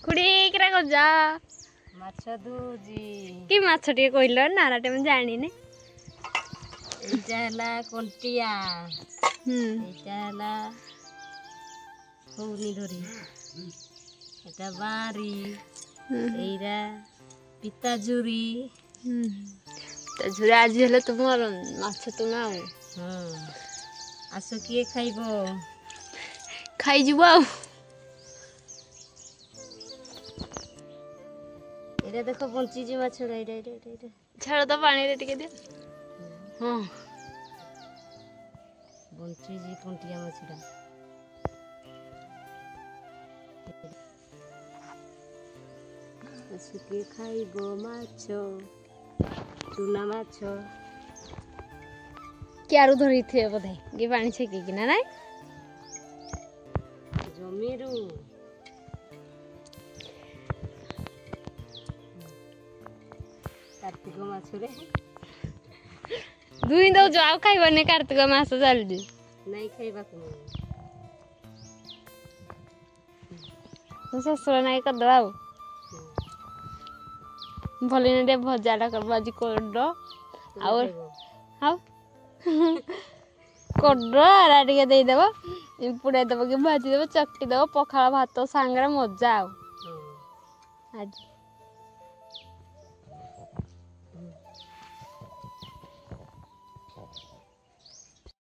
खुड़ी किरा कर जा माछ दूजी कि माछ टिके कहल नाराटे मैं जानी ने एटा हला कंटिया एटा हला हौनी धरी एटा बारी एरा पिताजुरी झुरा आज हेले तुमर माछ तुना हां आसो किए खाइबो खाई जीव आ एरा देखो बंची जी माछ रे रे रे छाड़ तो पानी रे टिके दे हां बंची जी कंटिया माछड़ा आसो किए खाइबो माछ चुना माछ क्यारू धरी थे बोधे गे पानी छेकी कि ना जमीरू कार्तिक माछ रे दुई दो जो आउ खाइबो ने कार्तिक मास जल्दी नहीं खाइबा को ससुर नहीं कर दो आउ भले ने दे भजाटा कर बाजी कोड और हाउ कोड आरा टिके दे देबो पुड़े देबो कि भाजी देबो चकटी देबो पखाला भात सांगरे मजा आउ आज